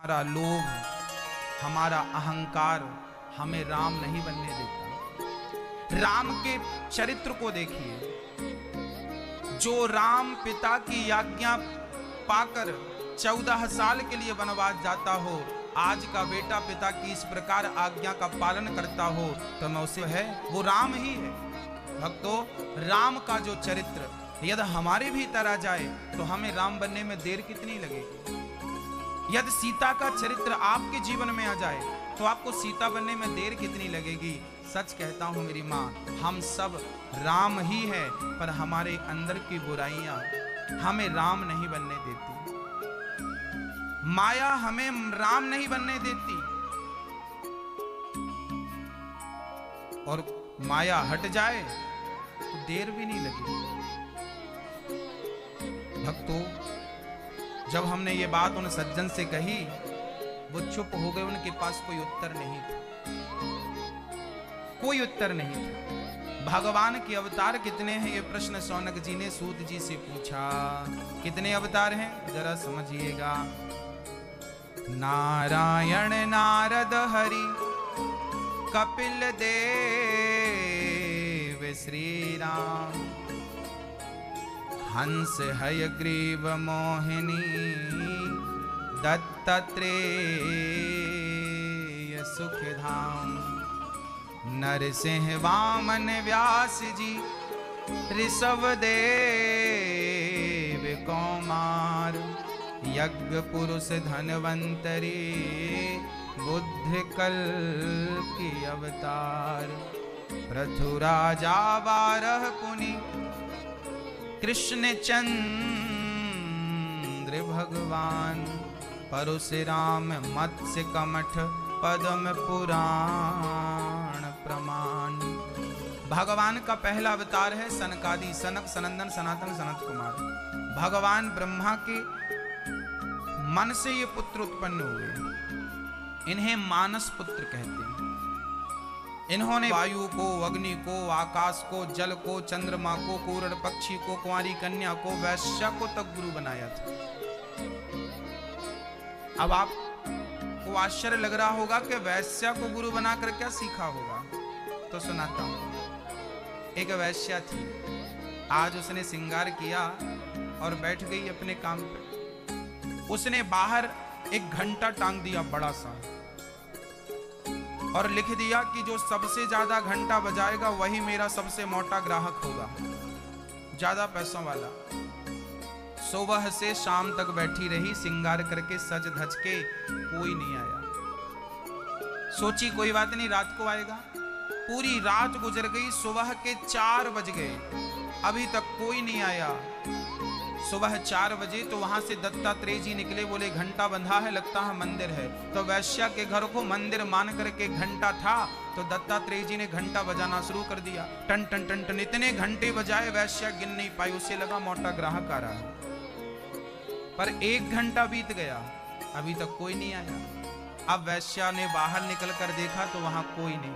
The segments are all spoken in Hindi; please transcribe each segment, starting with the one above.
हमारा लोभ, हमारा अहंकार हमें राम नहीं बनने देता। राम के चरित्र को देखिए। जो राम पिता की आज्ञा पाकर 14 साल के लिए वनवास जाता हो, आज का बेटा पिता की इस प्रकार आज्ञा का पालन करता हो, तो मैं उसे है वो राम ही है। भक्तों, राम का जो चरित्र यदि हमारे भीतर आ जाए तो हमें राम बनने में देर कितनी लगेगी। यदि सीता का चरित्र आपके जीवन में आ जाए तो आपको सीता बनने में देर कितनी लगेगी। सच कहता हूं मेरी माँ, हम सब राम ही है, पर हमारे अंदर की बुराइयां हमें राम नहीं बनने देती। माया हमें राम नहीं बनने देती, और माया हट जाए तो देर भी नहीं लगेगी। भक्तों, जब हमने ये बात उन सज्जन से कही, वो चुप हो गए। उनके पास कोई उत्तर नहीं था, कोई उत्तर नहीं था। भगवान के अवतार कितने हैं, ये प्रश्न शौनक जी ने सूत जी से पूछा। कितने अवतार हैं जरा समझिएगा। नारायण, नारद, हरि, कपिल देव, श्री राम, हंस, हयग्रीव, मोहिनी, दत्तात्रेय, सुखधाम, नरसिंह, वामन, व्यास जी, ऋषभ देव, कौमार, यज्ञ पुरुष, धनवंतरी, बुद्ध कल्कि अवतार, पृथु राजा, बारह पुनि, कृष्ण चंद्र भगवान, परशुराम, मत्स्य, कमठ, पद्म पुराण प्रमाण। भगवान का पहला अवतार है सनकादि, सनक, सनंदन, सनातन, सनत कुमार। भगवान ब्रह्मा के मन से ये पुत्र उत्पन्न हुए, इन्हें मानस पुत्र कहते हैं। इन्होंने वायु को, अग्नि को, आकाश को, जल को, चंद्रमा को, कुरड़ पक्षी को, कुंवारी कन्या को, वैश्या को तक गुरु बनाया था। अब आपको आश्चर्य लग रहा होगा कि वैश्या को गुरु बनाकर क्या सीखा होगा, तो सुनाता हूं। एक वैश्या थी, आज उसने श्रृंगार किया और बैठ गई अपने काम पे। उसने बाहर एक घंटा टांग दिया बड़ा सा, और लिख दिया कि जो सबसे ज्यादा घंटा बजाएगा वही मेरा सबसे मोटा ग्राहक होगा, ज्यादा पैसों वाला। सुबह से शाम तक बैठी रही, श्रृंगार करके सज धज के, कोई नहीं आया। सोची कोई बात नहीं, रात को आएगा। पूरी रात गुजर गई, सुबह के 4 बज गए, अभी तक कोई नहीं आया। सुबह 4 बजे तो वहां से दत्तात्रेय जी निकले, बोले घंटा बंधा है, लगता है मंदिर है। तो वैश्या के घर को मंदिर मान करके घंटा था, तो दत्तात्रेय जी ने घंटा बजाना शुरू कर दिया। टन टन टन टन, इतने घंटे बजाए, वैश्या गिन नहीं पाई। उसे लगा मोटा ग्राहक आ रहा है, पर 1 घंटा बीत गया, अभी तक कोई नहीं आया। अब वैश्या ने बाहर निकल कर देखा तो वहां कोई नहीं।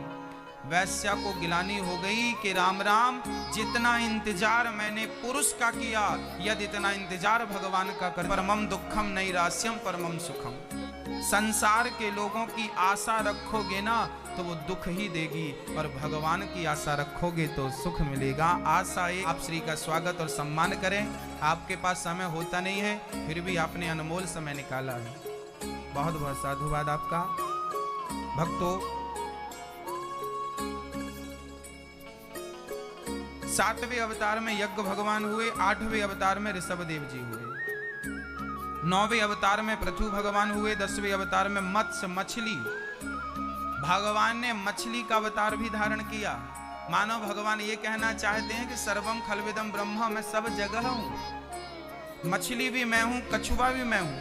वैश्या को गिलानी हो गई कि राम राम, जितना इंतजार मैंने पुरुष का किया, यदि इतना इंतजार भगवान का कर। परमम दुखम नैरास्यम परमम सुखम। संसार के लोगों की आशा रखोगे ना तो वो दुख ही देगी, और भगवान की आशा रखोगे तो सुख मिलेगा। आशा आप श्री का स्वागत और सम्मान करें। आपके पास समय होता नहीं है, फिर भी आपने अनमोल समय निकाला है, बहुत बहुत साधुवाद आपका। भक्तों, 7वें अवतार में यज्ञ भगवान हुए, 8वें अवतार में ऋषभ देव जी हुए, 9वें अवतार में पृथु भगवान हुए, 10वें अवतार में मत्स्य, मछली। भगवान ने मछली का अवतार भी धारण किया। मानो भगवान ये कहना चाहते हैं कि सर्वम खलविदम ब्रह्म, मैं सब जगह हूं। मछली भी मैं हूं, कछुआ भी मैं हूं।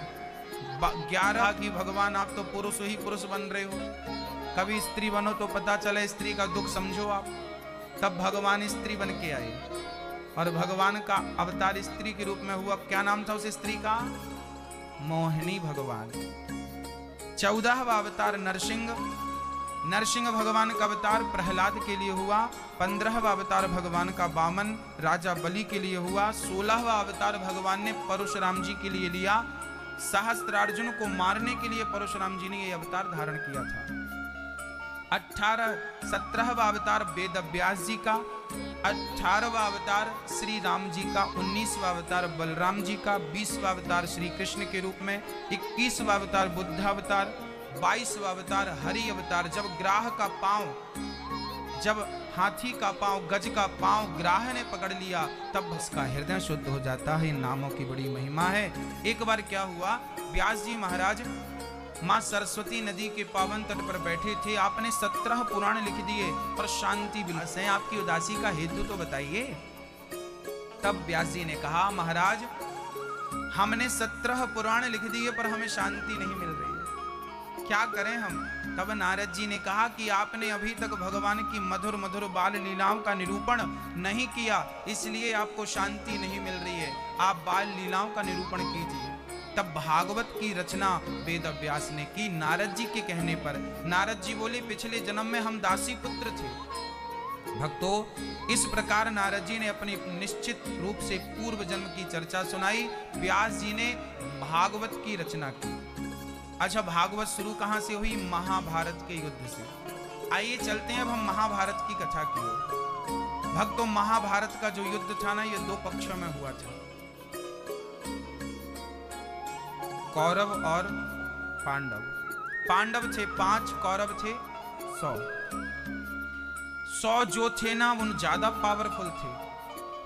11 की भगवान आप तो पुरुष ही पुरुष बन रहे हो, कभी स्त्री बनो तो पता चले स्त्री का दुख समझो आप। तब भगवान स्त्री बन के आए, और भगवान का अवतार स्त्री के रूप में हुआ। क्या नाम था उस स्त्री का? मोहिनी भगवान। 14वां अवतार नरसिंह, नरसिंह भगवान का अवतार प्रहलाद के लिए हुआ। 15वां अवतार भगवान का वामन राजा बलि के लिए हुआ। 16वां अवतार भगवान ने परशुराम जी के लिए लिया। सहस्त्रार्जुन को मारने के लिए परशुराम जी ने यह अवतार धारण किया था। 17वां अवतार वेद व्यास जी का, 18वां अवतार श्री राम जी का, 19वां अवतार बलराम जी का, 20वां अवतार श्री कृष्ण के रूप में, 21वां अवतार बुद्ध अवतार, 22वां अवतार हरि अवतार। जब ग्राह का पांव, जब हाथी का पांव, गज का पांव ग्राह ने पकड़ लिया, तब उसका हृदय शुद्ध हो जाता है। इन नामों की बड़ी महिमा है। एक बार क्या हुआ, व्यास जी महाराज मां सरस्वती नदी के पावन तट पर बैठे थे। आपने 17 पुराण लिख दिए पर शांति बिलस है, आपकी उदासी का हेतु तो बताइए। तब व्यास जी ने कहा, महाराज हमने 17 पुराण लिख दिए पर हमें शांति नहीं मिल रही है, क्या करें हम। तब नारद जी ने कहा कि आपने अभी तक भगवान की मधुर मधुर बाल लीलाओं का निरूपण नहीं किया, इसलिए आपको शांति नहीं मिल रही है। आप बाल लीलाओं का निरूपण कीजिए। तब भागवत की रचना वेद व्यास ने की नारद जी के कहने पर। नारद जी बोले, पिछले जन्म में हम दासी पुत्र थे। भक्तों, इस प्रकार नारद जी ने अपनी निश्चित रूप से पूर्व जन्म की चर्चा सुनाई। व्यास जी ने भागवत की रचना की। अच्छा, भागवत शुरू कहां से हुई? महाभारत के युद्ध से। आइए चलते हैं अब हम महाभारत की कथा की ओर। भक्तों, महाभारत का जो युद्ध था ना, ये 2 पक्षों में हुआ था, कौरव और पांडव। पांडव थे 5, कौरव थे 100। 100 जो थे ना, वो ज्यादा पावरफुल थे।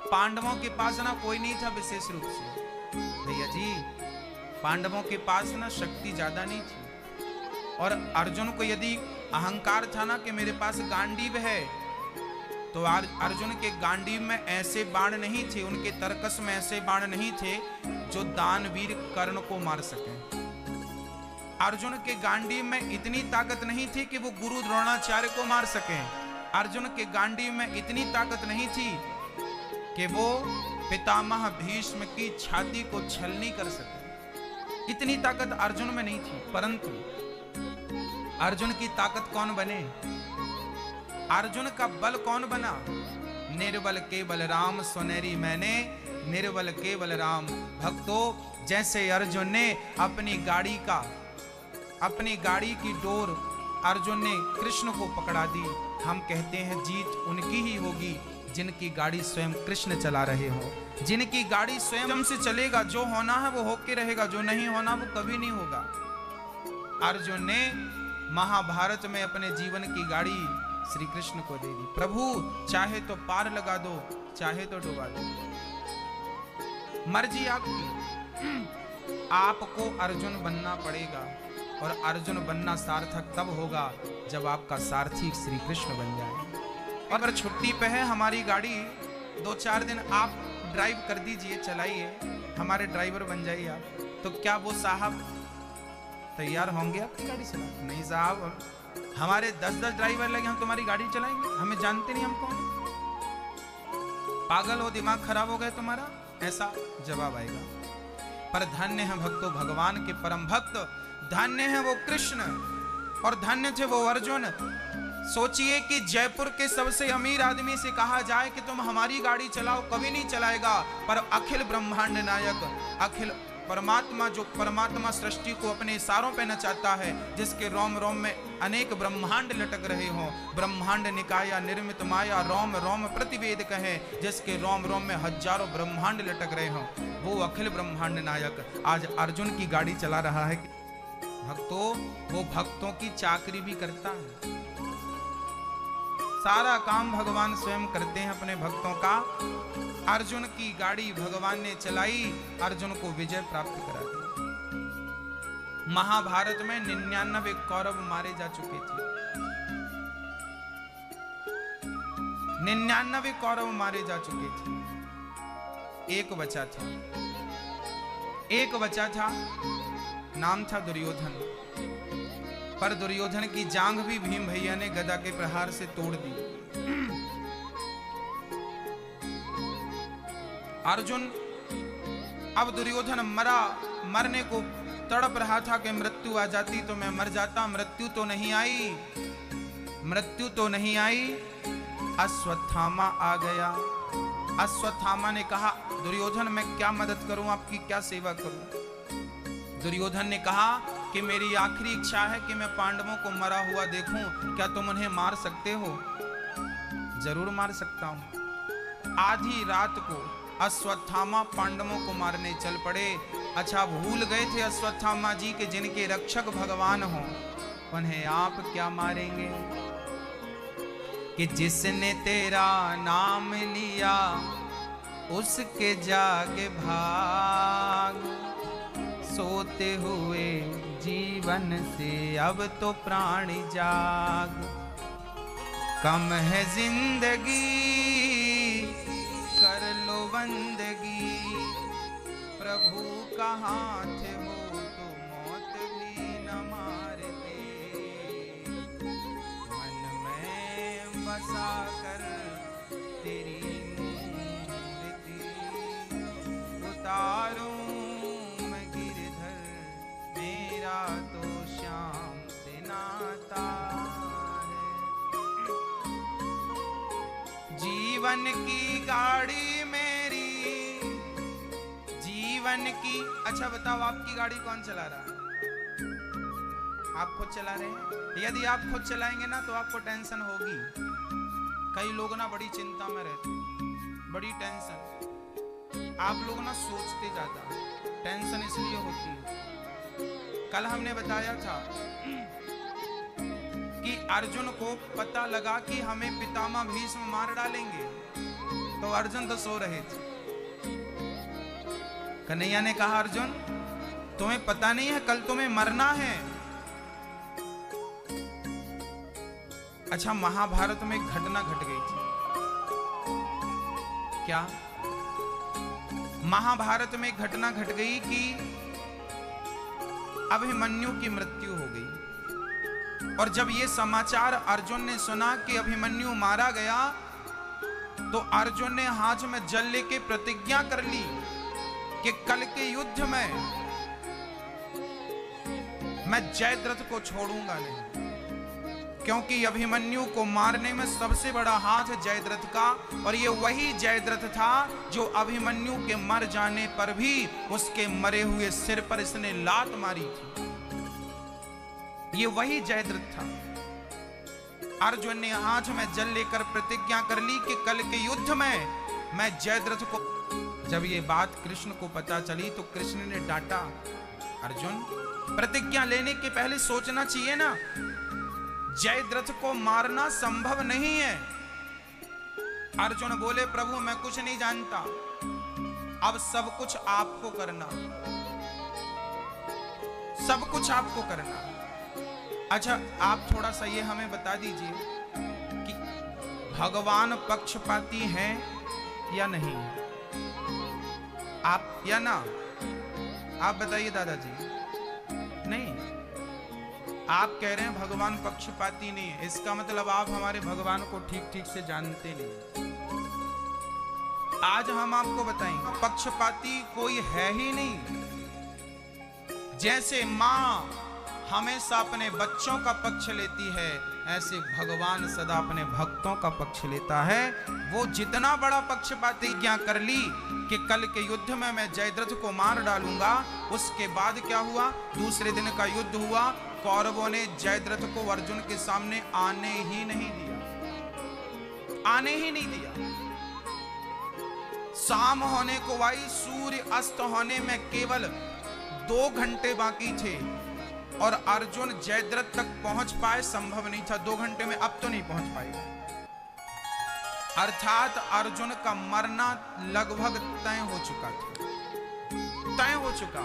पांडवों के पास ना कोई नहीं था विशेष रूप से। भैया जी, पांडवों के पास ना शक्ति ज्यादा नहीं थी। और अर्जुन को यदि अहंकार था ना कि मेरे पास गांडीव है, तो अर्जुन के गांडीव में ऐसे बाण नहीं थे, उनके तरकस में ऐसे बाण नहीं थे जो दानवीर कर्ण को मार सके। अर्जुन के गांडीव में इतनी ताकत नहीं थी कि वो गुरु द्रोणाचार्य को मार सके। अर्जुन के गांडीव में इतनी ताकत नहीं थी कि वो पितामह भीष्म की छाती को छलनी कर सके। इतनी ताकत अर्जुन में नहीं थी। परंतु अर्जुन की ताकत कौन बने? अर्जुन का बल कौन बना? निर्बल केवल राम सुनेरी मैंने, निर्बल केवल राम। भक्तों, जैसे अर्जुन ने अपनी गाड़ी की डोर अर्जुन ने कृष्ण को पकड़ा दी, हम कहते हैं जीत उनकी ही होगी जिनकी गाड़ी स्वयं कृष्ण चला रहे हो। जिनकी गाड़ी स्वयं से चलेगा, जो होना है वो होके रहेगा, जो नहीं होना वो कभी नहीं होगा। अर्जुन ने महाभारत में अपने जीवन की गाड़ी श्री कृष्ण को दे दी। प्रभु चाहे तो पार लगा दो, चाहे तो डुबा दो, मर्जी आपकी। आपको अर्जुन बनना पड़ेगा, और अर्जुन बनना सार्थक तब होगा जब आपका सारथी श्री कृष्ण बन जाए। और अगर छुट्टी पे है हमारी गाड़ी, 2-4 दिन आप ड्राइव कर दीजिए, चलाइए, हमारे ड्राइवर बन जाइए आप, तो क्या वो साहब तैयार होंगे आपकी गाड़ी चलाने? नहीं साहब, हमारे 10-10 ड्राइवर लगे, हम तुम्हारी गाड़ी चलाएंगे? हमें जानते नहीं हम कौन? पागल हो, दिमाग खराब हो गया तुम्हारा? ऐसा जवाब आएगा। पर धन्य है भक्तों भगवान के परम भक्त, धन्य है वो कृष्ण और धन्य थे वो अर्जुन। सोचिए कि जयपुर के सबसे अमीर आदमी से कहा जाए कि तुम हमारी गाड़ी चलाओ, कभी नहीं चलाएगा। पर अखिल ब्रह्मांड नायक, अखिल परमात्मा, जो परमात्मा सृष्टि को अपने इशारों पे नचाता है, जिसके रोम रोम में अनेक ब्रह्मांड लटक रहे हों, ब्रह्मांड निकाया निर्मित माया रोम रोम प्रतिवेद कहे, जिसके रोम रोम में हजारों ब्रह्मांड लटक रहे हों, वो अखिल ब्रह्मांड नायक आज अर्जुन की गाड़ी चला रहा है। भक्तों, वो भक्तों की चाकरी भी करता है, सारा काम भगवान स्वयं करते हैं अपने भक्तों का। अर्जुन की गाड़ी भगवान ने चलाई, अर्जुन को विजय प्राप्त करा दी। महाभारत में 99 कौरव मारे जा चुके थे, 99 कौरव मारे जा चुके थे। एक बचा था, नाम था दुर्योधन। पर दुर्योधन की जांघ भी भीम भैया ने गदा के प्रहार से तोड़ दी। अर्जुन, अब दुर्योधन मरने को तड़प रहा था कि मृत्यु आ जाती तो मैं मर जाता। मृत्यु तो नहीं आई। अश्वत्थामा आ गया। अश्वत्थामा ने कहा, दुर्योधन मैं क्या मदद करूं, आपकी क्या सेवा करूं? दुर्योधन ने कहा कि मेरी आखिरी इच्छा है कि मैं पांडवों को मरा हुआ देखूं, क्या तुम उन्हें मार सकते हो? जरूर मार सकता हूं। आधी रात को अश्वत्थामा पांडवों को मारने चल पड़े। अच्छा, भूल गए थे अश्वत्थामा जी के जिनके रक्षक भगवान हो, उन्हें आप क्या मारेंगे? कि जिसने तेरा नाम लिया उसके जागे भाग, सोते हुए जीवन से अब तो प्राण जाग। कम है जिंदगी कर लो बंदगी, प्रभु का हाथ हो तो मौत भी न मारते। मन में बसा कर तेरी मूर्ति, उतारूं मैं गिरधर, मेरा तो श्याम से नाता है। जीवन की गाड़ी मेरी, जीवन की। अच्छा बताओ, आपकी गाड़ी कौन चला रहा है? आप खुद चला रहे हैं? यदि आप खुद चलाएंगे ना तो आपको टेंशन होगी। कई लोग ना बड़ी चिंता में रहते हैं, बड़ी टेंशन। आप लोग ना सोचते ज्यादा, टेंशन इसलिए होती है। कल हमने बताया था कि अर्जुन को पता लगा कि हमें पितामह भीष्म मार डालेंगे, तो अर्जुन तो सो रहे थे। कन्हैया ने कहा, अर्जुन तुम्हें पता नहीं है कल तुम्हें मरना है। अच्छा, महाभारत में एक घटना घट गई थी। क्या? महाभारत में एक घटना घट गई कि अभिमन्यु की मृत्यु हो गई। और जब ये समाचार अर्जुन ने सुना कि अभिमन्यु मारा गया, तो अर्जुन ने हाथ में जल लेके प्रतिज्ञा कर ली कि कल के युद्ध में मैं जयद्रथ को छोड़ूंगा नहीं, क्योंकि अभिमन्यु को मारने में सबसे बड़ा हाथ जयद्रथ का। और ये वही जयद्रथ था जो अभिमन्यु के मर जाने पर भी उसके मरे हुए सिर पर इसने लात मारी थी। ये वही जयद्रथ था। अर्जुन ने हाथ में जल लेकर प्रतिज्ञा कर ली कि कल के युद्ध में मैं जयद्रथ को। जब ये बात कृष्ण को पता चली तो कृष्ण ने डांटा, अर्जुन प्रतिज्ञा लेने के पहले सोचना चाहिए ना, जयद्रथ को मारना संभव नहीं है। अर्जुन बोले, प्रभु मैं कुछ नहीं जानता, अब सब कुछ आपको करना, सब कुछ आपको करना। अच्छा, आप थोड़ा सा ये हमें बता दीजिए कि भगवान पक्षपाती हैं या नहीं? आप या ना? आप बताइए दादाजी। नहीं, आप कह रहे हैं भगवान पक्षपाती नहीं है, इसका मतलब आप हमारे भगवान को ठीक ठीक से जानते नहीं। आज हम आपको बताएंगे पक्षपाती कोई है ही नहीं। जैसे माँ हमेशा अपने बच्चों का पक्ष लेती है, ऐसे भगवान सदा अपने भक्तों का पक्ष लेता है। वो जितना बड़ा पक्षपाती क्या कर ली कि कल के युद्ध में मैं जयद्रथ को मार डालूंगा, उसके बाद क्या हुआ? दूसरे दिन का युद्ध हुआ, कौरवों ने जयद्रथ को अर्जुन के सामने आने ही नहीं दिया, आने ही नहीं दिया। शाम होने को आई, सूर्य अस्त होने में केवल 2 घंटे बाकी थे और अर्जुन जयद्रथ तक पहुंच पाए संभव नहीं था। 2 घंटे में अब तो नहीं पहुंच पाएगा। अर्थात अर्जुन का मरना लगभग तय हो चुका था, तय हो चुका।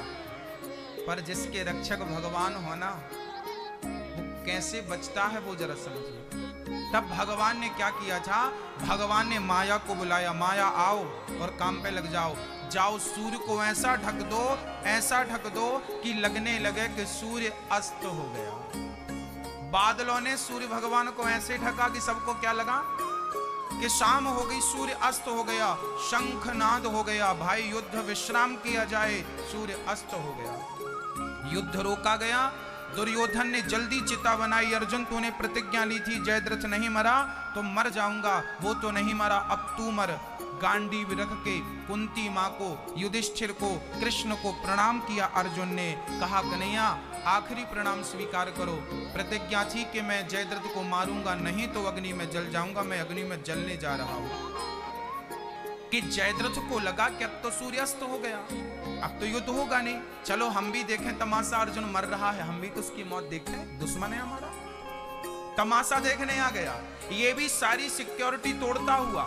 पर जिसके रक्षक भगवान होना, वो कैसे बचता है वो जरा समझिए। तब भगवान ने क्या किया था? भगवान ने माया को बुलाया, माया आओ और काम पे लग जाओ। जाओ सूर्य को ऐसा ढक दो, ऐसा ढक दो कि लगने लगे कि सूर्य अस्त हो गया। बादलों ने सूर्य भगवान को ऐसे ढका कि सबको क्या लगा कि शाम हो गई, सूर्य अस्त हो गया। शंखनाद हो गया, भाई युद्ध विश्राम किया जाए, सूर्य अस्त हो गया। युद्ध रोका गया। दुर्योधन ने जल्दी चिता बनाई, अर्जुन तूने प्रतिज्ञा ली थी जयद्रथ नहीं मरा तो मर जाऊंगा, वो तो नहीं मरा, अब तू मर। गांडीव रख के कुंती माँ को, युधिष्ठिर को, कृष्ण को प्रणाम किया। अर्जुन ने कहा कन्हैया आखिरी प्रणाम स्वीकार करो। प्रतिज्ञा थी कि मैं जयद्रथ को मारूंगा नहीं तो अग्नि में जल जाऊंगा। मैं अग्नि में जलने जा रहा हूं। कि जयद्रथ को लगा कि अब तो सूर्यास्त हो गया, अब तो युद्ध होगा नहीं, चलो हम भी देखें तमाशा। अर्जुन मर रहा है, हम भी तो उसकी मौत देखें, दुश्मन है हमारा। तमाशा देखने आ गया। ये भी सारी सिक्योरिटी तोड़ता हुआ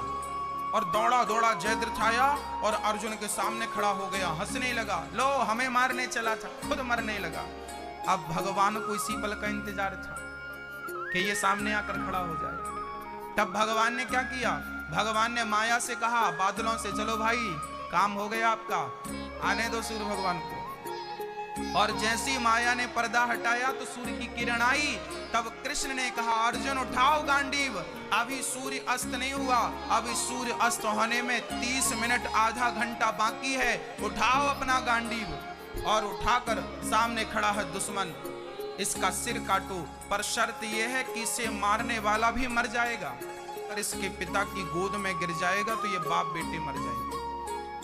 और दौड़ा दौड़ा जयद्रथ आया और अर्जुन के सामने खड़ा हो गया, हंसने लगा। लो हमें मारने चला था, खुद मरने लगा। अब भगवान को इसी पल का इंतजार था कि ये सामने आकर खड़ा हो जाए। तब भगवान ने क्या किया? भगवान ने माया से कहा बादलों से, चलो भाई काम हो गया आपका, आने दो सूर्य भगवान को। और जैसी माया ने पर्दा हटाया तो सूर्य की किरण आई। तब कृष्ण ने कहा अर्जुन उठाओ गांडीव, अभी सूर्य अस्त नहीं हुआ, अभी सूर्य अस्त होने में 30 मिनट आधा घंटा बाकी है। उठाओ अपना गांडीव। और उठाकर सामने खड़ा है दुश्मन, इसका सिर काटो, पर शर्त यह है कि इसे मारने वाला भी मर जाएगा। अगर इसके पिता की गोद में गिर जाएगा तो ये बाप बेटे मर जाएंगे।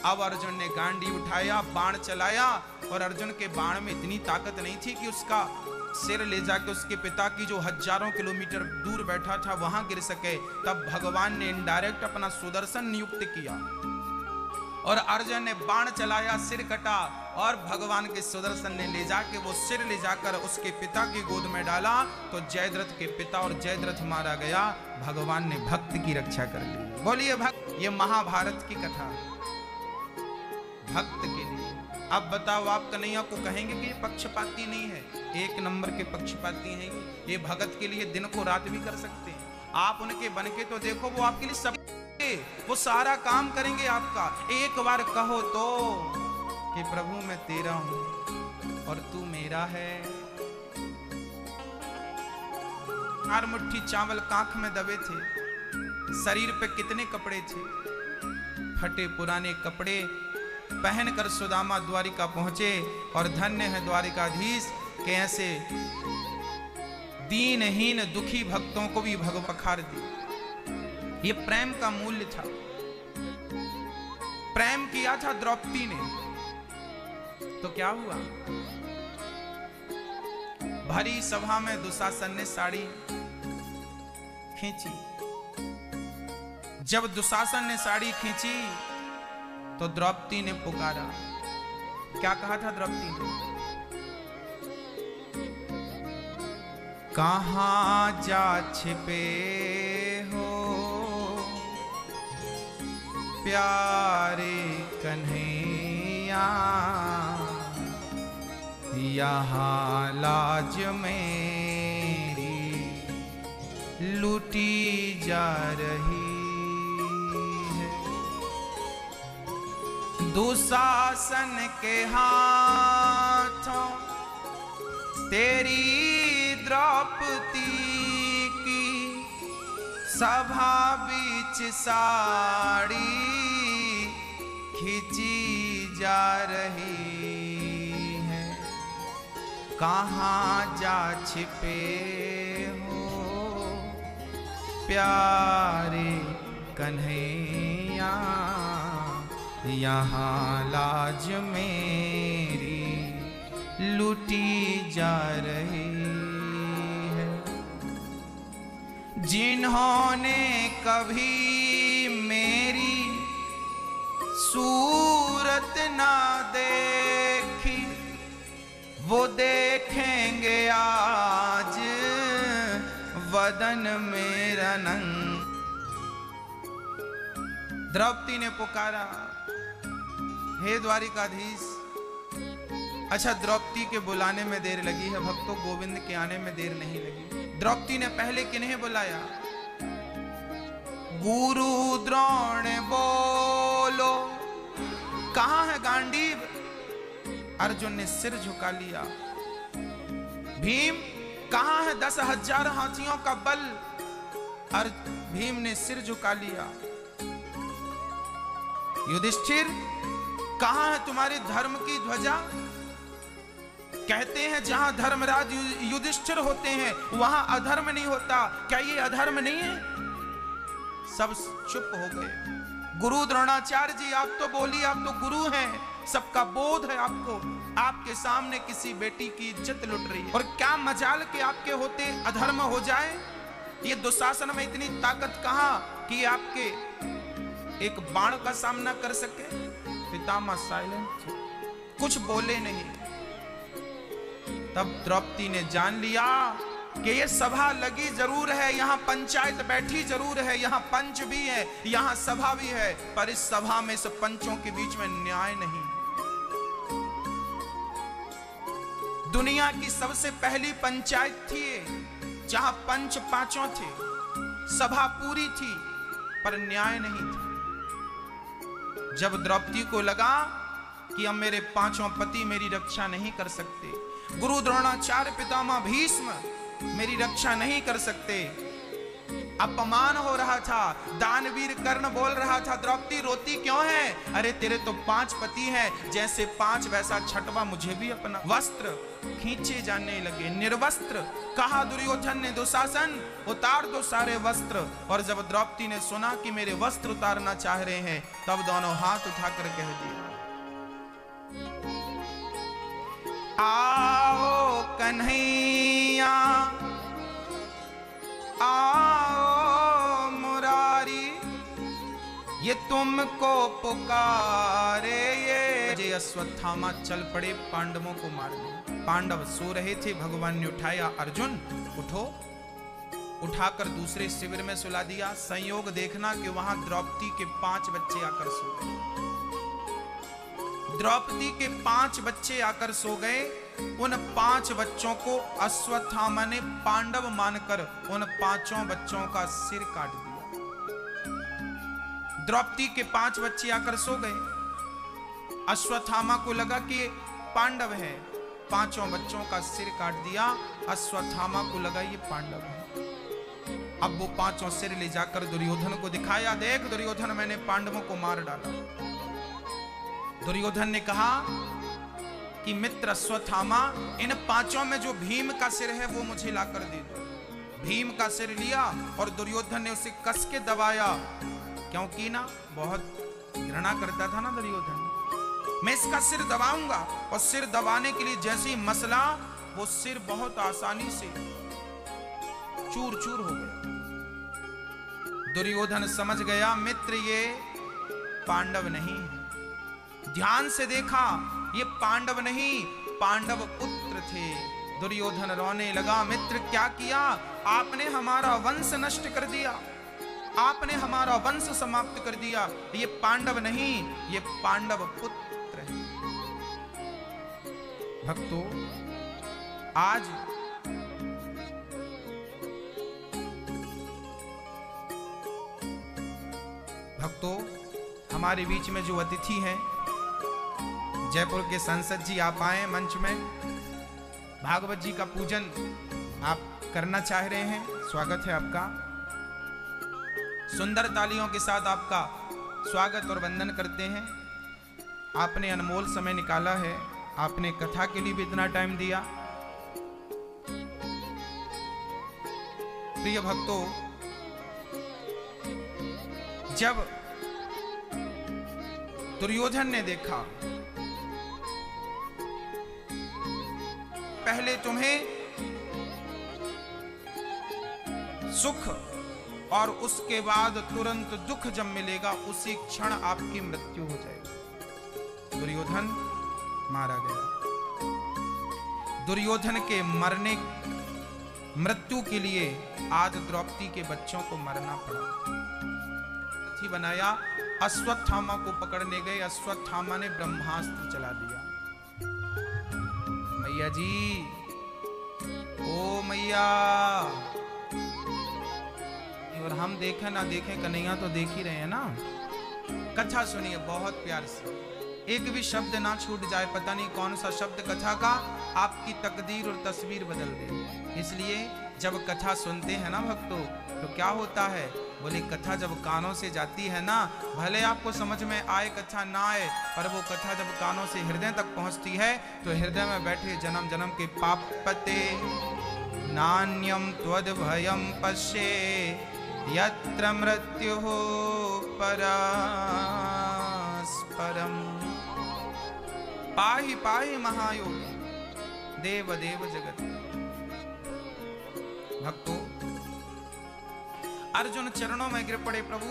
अब अर्जुन ने गांडी उठाया, बाण चलाया और अर्जुन के बाण में इतनी ताकत नहीं थी कि उसका सिर ले जाकर उसके पिता की जो हजारों किलोमीटर दूर बैठा था वहां गिर सके। तब भगवान ने इनडायरेक्ट अपना सुदर्शन नियुक्त किया और अर्जुन ने बाण चलाया, सिर कटा और भगवान के सुदर्शन ने ले जाके वो सिर ले जाकर उसके पिता की गोद में डाला तो जयद्रथ के पिता और जयद्रथ मारा गया। भगवान ने भक्त की रक्षा कर ली। बोलिए भक्त। ये महाभारत की कथा भक्त के लिए। अब बताओ आप कन्हैया को कहेंगे कि ये पक्षपाती नहीं है? एक नंबर के पक्षपाती हैं। ये भगत के लिए दिन को रात भी कर सकते हैं। आप उनके बन के तो देखो, वो आपके लिए सब, वो सारा काम करेंगे आपका। एक बार कहो तो कि प्रभु मैं तेरा हूं और तू मेरा है। 4 मुट्ठी चावल कांख में दबे थे, शरीर पे कितने कपड़े थे, फटे पुराने कपड़े पहनकर सुदामा द्वारिका पहुंचे। और धन्य है द्वारिकाधीश के ऐसे दीनहीन दुखी भक्तों को भी भगवान खार दी। ये प्रेम का मूल्य था। प्रेम किया था द्रौपदी ने तो क्या हुआ? भरी सभा में दुशासन ने साड़ी खींची। जब दुशासन ने साड़ी खींची तो द्रौपदी ने पुकारा। क्या कहा था द्रौपदी ने? कहां जा छिपे हो प्यारे कन्हैया, यहाँ लाज मेरी लूटी जा रही है। दुशासन के हाथों तेरी द्रौपदी की सभा बीच साड़ी खींची जा रही है। कहाँ जा छिपे हो प्यारे कन्हैया, यहाँ लाज मेरी लूटी जा रही है। जिन्होंने कभी मेरी सूरत ना देखी वो देखेंगे आज वदन मेरा नंग। द्रौपदी ने पुकारा, हे द्वारिकाधीश। अच्छा, द्रौपदी के बुलाने में देर लगी है, भक्तों गोविंद के आने में देर नहीं लगी। द्रौपदी ने पहले किन्हें बुलाया? गुरु द्रोण बोलो, कहां है गांडीव? अर्जुन ने सिर झुका लिया। भीम, कहां है 10,000 हाथियों का बल? भीम ने सिर झुका लिया। युधिष्ठिर, कहां है तुम्हारे धर्म की ध्वजा? कहते हैं जहां धर्मराज युधिष्ठिर होते हैं वहां अधर्म नहीं होता। क्या ये अधर्म नहीं है? सब चुप हो गए। गुरु द्रोणाचार्य जी, आप तो बोलिए, आप तो गुरु हैं, सबका बोध है आपको, आपके सामने किसी बेटी की इज्जत लुट रही है, और क्या मजाल के आपके होते अधर्म हो जाए। ये दुशासन में इतनी ताकत कहां कि आपके एक बाण का सामना कर सके। पितामह साइलेंट, कुछ बोले नहीं। तब द्रौपदी ने जान लिया कि ये सभा लगी जरूर है, यहां पंचायत बैठी जरूर है, यहां पंच भी है, यहां सभा भी है, पर इस सभा में सब पंचों के बीच में न्याय नहीं। दुनिया की सबसे पहली पंचायत थी जहां पंच पांचों थे, सभा पूरी थी, पर न्याय नहीं था। जब द्रौपदी को लगा कि अब मेरे पांचों पति मेरी रक्षा नहीं कर सकते, गुरु द्रोणाचार्य, पितामह भीष्म मेरी रक्षा नहीं कर सकते, अपमान हो रहा था, दानवीर कर्ण बोल रहा था, द्रौपदी रोती क्यों है? अरे तेरे तो 5 पति हैं, जैसे 5 वैसा छठवा मुझे भी अपना। वस्त्र खींचे जाने लगे, निर्वस्त्र कहा दुर्योधन ने, दुशासन उतार दो सारे वस्त्र। और जब द्रौपदी ने सुना कि मेरे वस्त्र उतारना चाह रहे हैं, तब दोनों हाथ उठाकर कह दिया, आओ कन्हैया, आओ मुरारी, ये तुमको पुकारे। ये अश्वत्थामा चल पड़े पांडवों को मारने। पांडव सो रहे थे, भगवान ने उठाया, अर्जुन उठो, उठाकर दूसरे शिविर में सुला दिया। संयोग देखना कि वहां द्रौपदी के 5 बच्चे आकर सो गए। द्रौपदी के 5 बच्चे आकर सो गए। उन 5 बच्चों को अश्वत्थामा ने पांडव मानकर उन 5 बच्चों का सिर काट दिया। द्रौपदी के 5 बच्चे आकर सो गए। अश्वत्थामा को लगा कि पांडव है, 5 बच्चों का सिर काट दिया। अश्वत्थामा को लगा ये पांडव है। अब वो 5 सिर ले जाकर दुर्योधन को दिखाया, देख दुर्योधन, मैंने पांडवों को मार डाला। दुर्योधन ने कहा कि मित्र अश्वत्थामा, इन 5 में जो भीम का सिर है वो मुझे लाकर दे दो। भीम का सिर लिया और दुर्योधन ने उसे कस के दबाया, क्योंकि ना बहुत घृणा करता था ना दुर्योधन। मैं इसका सिर दबाऊंगा, और सिर दबाने के लिए जैसे ही मसला, वो सिर बहुत आसानी से चूर चूर हो गया। दुर्योधन समझ गया, मित्र ये पांडव नहीं है। ध्यान से देखा, ये पांडव नहीं, पांडव पुत्र थे। दुर्योधन रोने लगा, मित्र क्या किया आपने? हमारा वंश नष्ट कर दिया, आपने हमारा वंश समाप्त कर दिया। ये पांडव नहीं, ये पांडव पुत्र है। भक्तों, आज हमारे बीच में जो अतिथि हैं, जयपुर के सांसद जी आप आए मंच में, भागवत जी का पूजन आप करना चाह रहे हैं, स्वागत है आपका। सुंदर तालियों के साथ आपका स्वागत और वंदन करते हैं। आपने अनमोल समय निकाला है, आपने कथा के लिए भी इतना टाइम दिया। प्रिय भक्तों, जब दुर्योधन ने देखा, पहले तुम्हें सुख और उसके बाद तुरंत दुख जब मिलेगा, उसी क्षण आपकी मृत्यु हो जाएगी। दुर्योधन मारा गया। दुर्योधन के मृत्यु के लिए आज द्रौपदी के बच्चों को मरना पड़ा। बनाया, अश्वत्थामा को पकड़ने गए, अश्वत्थामा ने ब्रह्मास्त्र चला दिया। मैया जी, ओ मैया, और हम देखें ना देखें, कन्हैया तो देख ही रहे हैं ना। कथा सुनिए बहुत प्यार से, एक भी शब्द ना छूट जाए। पता नहीं कौन सा शब्द कथा का आपकी तकदीर और तस्वीर बदल दे। इसलिए जब कथा सुनते हैं ना भक्तों, तो क्या होता है, बोले कथा जब कानों से जाती है ना, भले आपको समझ में आए कथा ना आए, पर वो कथा जब कानों से हृदय तक पहुंचती है, तो हृदय में बैठे जन्म जन्म के पाप पते नान्यम त्वद भयम पश्ये यत्र मृत्युः परस्परम्। पाहि पाहि महायोगी देव देव जगत। भक्तों, अर्जुन चरणों में गिर पड़े। प्रभु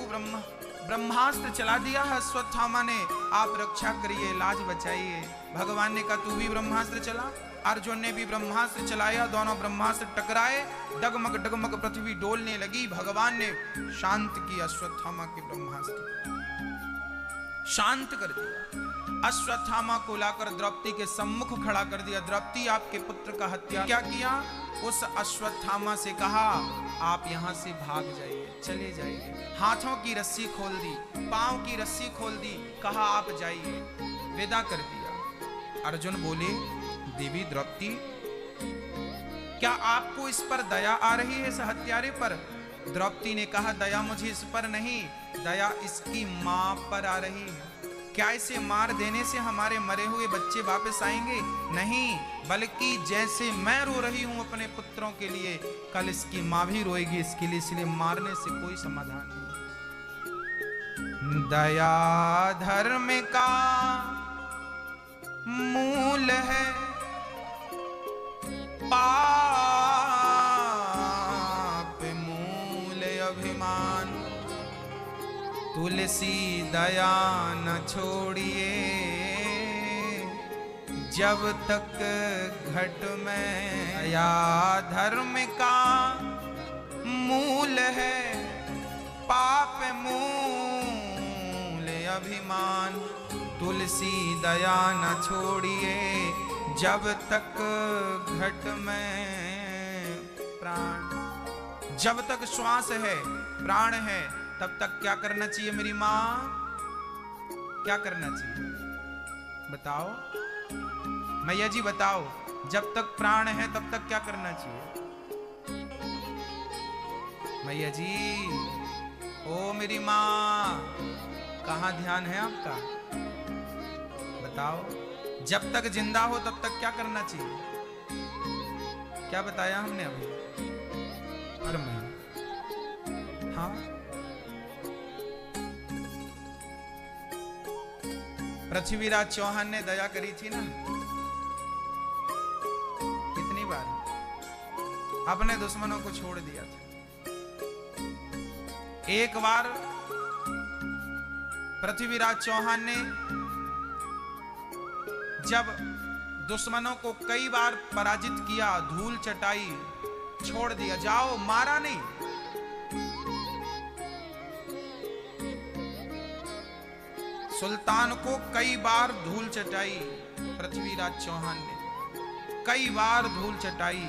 ब्रह्मास्त्र चला दिया है अश्वत्थामा ने, आप रक्षा करिए, लाज बचाइए। भगवान ने कहा तू भी ब्रह्मास्त्र चला। अर्जुन ने भी ब्रह्मास्त्र चलाया, दोनों ब्रह्मास्त्र टकराए, डगमग डगमग पृथ्वी डोलने लगी। भगवान ने शांत किया अश्वत्थामा के ब्रह्मास्त्र, शांत कर दिया। अश्वत्थामा को लाकर द्रौपदी के सम्मुख खड़ा कर दिया। द्रौपदी, आपके पुत्र का हत्या क्या किया? उस अश्वत्थामा से कहा आप यहां से भाग जाइए, चले जाइए। हाथों की रस्सी खोल दी, पांव की रस्सी खोल दी, कहा आप जाइए, विदा कर दिया। अर्जुन बोले देवी द्रौपदी, क्या आपको इस पर दया आ रही है, इस हत्यारे पर? द्रौपदी ने कहा दया मुझे इस पर नहीं, दया इसकी मां पर आ रही है। क्या इसे मार देने से हमारे मरे हुए बच्चे वापस आएंगे? नहीं, बल्कि जैसे मैं रो रही हूं अपने पुत्रों के लिए, कल इसकी मां भी रोएगी इसके लिए, इसलिए मारने से कोई समाधान नहीं। दया धर्म का मूल है, पाप मूल अभिमान। तुलसी दया न छोड़िए, जब तक घट में। दया धर्म का मूल है, पाप मूल अभिमान। तुलसी दया न छोड़िए, जब तक घट में प्राण। जब तक श्वास है, प्राण है, तब तक क्या करना चाहिए मेरी मां? क्या करना चाहिए बताओ मैया जी, बताओ। जब तक प्राण है तब तक क्या करना चाहिए मैया जी? ओ मेरी मां, कहां ध्यान है आपका? बताओ। जब तक जिंदा हो तब तक क्या करना चाहिए? क्या बताया हमने अभी? कर्म। हाँ, पृथ्वीराज चौहान ने दया करी थी ना कितनी बार? अपने दुश्मनों को छोड़ दिया था। एक बार पृथ्वीराज चौहान ने जब दुश्मनों को कई बार पराजित किया, धूल चटाई, छोड़ दिया, जाओ, मारा नहीं। सुल्तान को कई बार धूल चटाई पृथ्वीराज चौहान ने, कई बार धूल चटाई,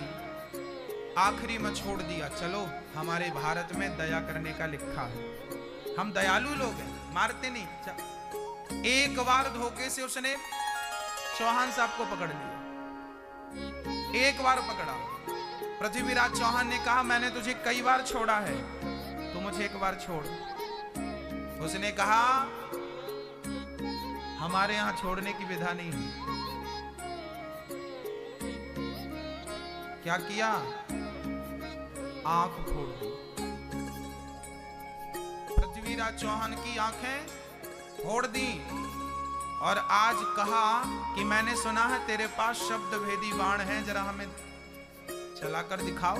आखिरी में छोड़ दिया। चलो, हमारे भारत में दया करने का लिखा है, हम दयालु लोग हैं, मारते नहीं। एक बार धोखे से उसने चौहान साहब को पकड़ लिया, एक बार पकड़ा। पृथ्वीराज चौहान ने कहा मैंने तुझे कई बार छोड़ा है, तू मुझे एक बार छोड़। उसने कहा हमारे यहां छोड़ने की विधा नहीं है। क्या किया? आंख फोड़ दी। पृथ्वीराज चौहान की आंखें फोड़ दी और आज कहा कि मैंने सुना है तेरे पास शब्द भेदी बाण है, जरा हमें चलाकर दिखाओ।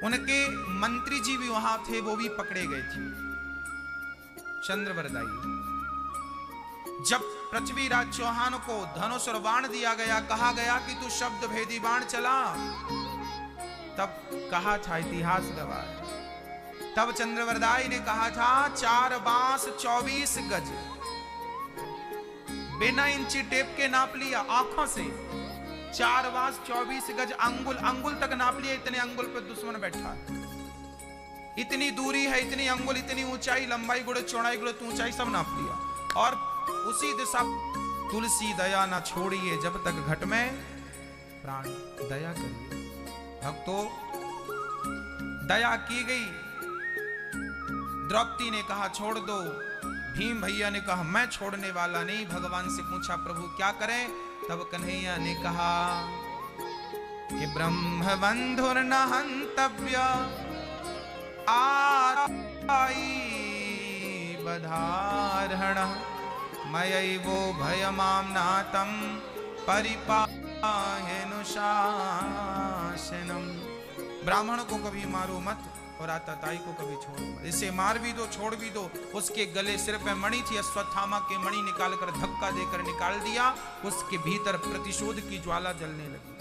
उनके मंत्री जी भी वहां थे, वो भी पकड़े गए थे, चंद्रवरदाई। जब पृथ्वीराज चौहान को धनुष और बाण दिया गया, कहा गया कि तू शब्द भेदी बाण चला, तब कहा था, इतिहास गवाह है, तब चंद्रवरदाई ने कहा था 4 बांस 24 गज, बिना इंची टेप के नाप लिया आंखों से। 4 बांस 24 गज, अंगुल अंगुल तक नाप लिया। इतने अंगुल पे दुश्मन बैठा है, इतनी दूरी है, इतनी अंगुल, इतनी ऊंचाई, लंबाई गुणे चौड़ाई गुणे ऊंचाई सब नाप लिया। और उसी दिशा, तुलसी दया ना छोड़िए जब तक घट में प्राण। दया करिए भक्तों, दया की गई। द्रौपदी ने कहा छोड़ दो, भीम भैया ने कहा मैं छोड़ने वाला नहीं। भगवान से पूछा प्रभु क्या करें? तब कन्हैया ने कहा कि ब्रह्म बंधुर न हंतव्य आई बधारण मयैवो भयमाम्नातं परिपाहेनुशासनम। ब्राह्मण को कभी मारो मत और आतताई को कभी छोड़ो मत। इसे मार भी दो, छोड़ भी दो। उसके गले सिर पे मणि थी, अश्वत्थामा के मणि निकालकर धक्का देकर निकाल दिया। उसके भीतर प्रतिशोध की ज्वाला जलने लगी।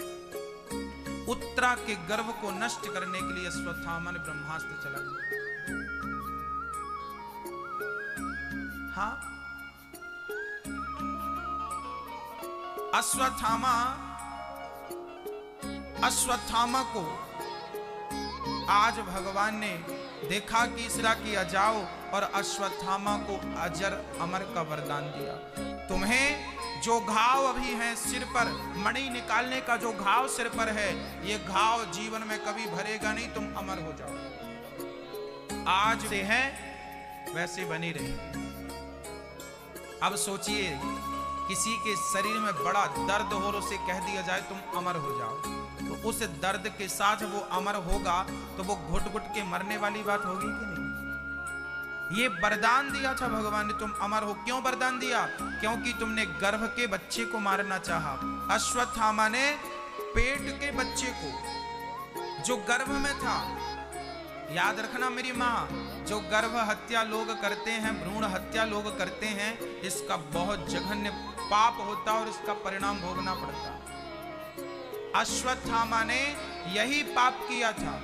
उत्तरा के गर्भ को नष्ट करने के लिए अश्वत्थामा ने ब्रह्मास्त्र चला दिया। हाँ, अश्वत्थामा को आज भगवान ने देखा कि इसरा किया जाओ और अश्वत्थामा को अजर अमर का वरदान दिया। तुम्हें जो घाव अभी है सिर पर, मणि निकालने का जो घाव सिर पर है, ये घाव जीवन में कभी भरेगा नहीं, तुम अमर हो जाओ। आज से है वैसे बनी रही। अब सोचिए, किसी के शरीर में बड़ा दर्द हो और उसे कह दिया जाए तुम अमर हो जाओ, तो उस दर्द के साथ वो अमर होगा तो वो घुट घुट के मरने वाली बात होगी कि नहीं? ये वरदान दिया था भगवान ने, तुम अमर हो। क्यों वरदान दिया? क्योंकि तुमने गर्भ के बच्चे को मारना चाहा। अश्वत्थामा ने पेट के बच्चे को, जो गर्भ में था, याद रखना मेरी माँ, जो गर्भ हत्या लोग करते हैं, भ्रूण हत्या लोग करते हैं, इसका बहुत जघन्य पाप होता और इसका परिणाम भोगना पड़ता। अश्वत्थामा ने यही पाप किया था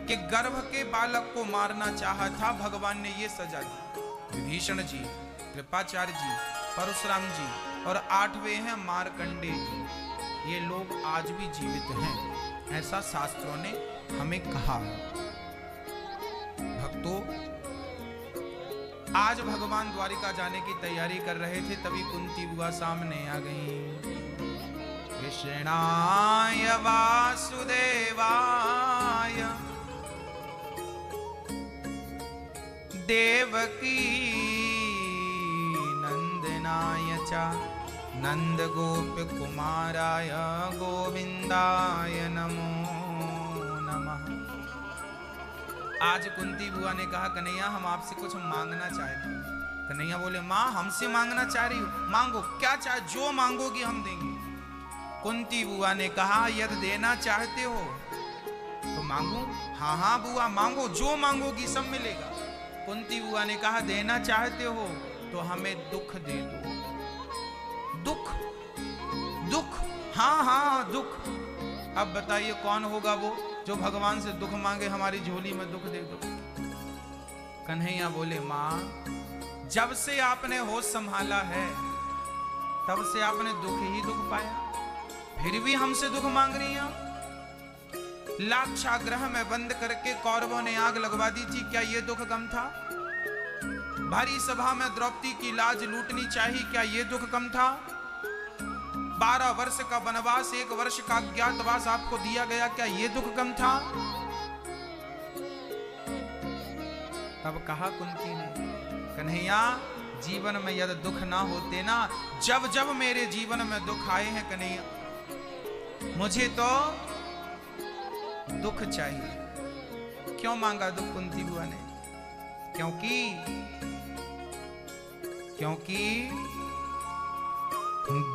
कि गर्भ के बालक को मारना चाहा था। भगवान ने ये सजा दी। विभीषण जी, कृपाचार्य जी, परशुराम जी और 8वें हैं मार्कंडेय जी, ये लोग आज भी जीवित हैं, ऐसा शास्त्रों ने हमें कहा। भक्तों, आज भगवान द्वारिका जाने की तैयारी कर रहे थे, तभी कुंती बुआ सामने आ गई। कृष्णाय वासुदेवाय देवकी नंदनाय च नंद गोप कुमाराय गोविंदाय नमो नमः। आज कुंती बुआ ने कहा, कन्हैया हम आपसे कुछ मांगना चाहते हैं। कन्हैया बोले, माँ हमसे मांगना चाह रही हो? मांगो, क्या चाहे, जो मांगोगी हम देंगे। कुंती बुआ ने कहा, यदि देना चाहते हो तो मांगो। हाँ हाँ बुआ मांगो, जो मांगोगी सब मिलेगा। कुंती बुआ ने कहा, देना चाहते हो तो हमें दुख दे दो। दुख? दुख? हाँ हाँ दुख। अब बताइए कौन होगा वो जो भगवान से दुख मांगे, हमारी झोली में दुख दे दो। कन्हैया बोले, माँ जब से आपने होश संभाला है तब से आपने दुख ही दुख पाया, फिर भी हमसे दुख मांग रही हैं। लाक्षागृह में बंद करके कौरवों ने आग लगवा दी थी, क्या ये दुख कम था? भारी सभा में द्रौपदी की लाज लूटनी चाहिए, क्या ये दुख कम था? 12 वर्ष का वनवास, 1 वर्ष का अज्ञातवास आपको दिया गया, क्या ये दुख कम था? तब कहा कुंती ने, कन्हैया जीवन में यदि दुख ना होते ना, जब जब मेरे जीवन में दुख आए हैं कन्हैया, मुझे तो दुख चाहिए। क्यों मांगा दुख कुंती बुआ ने? क्योंकि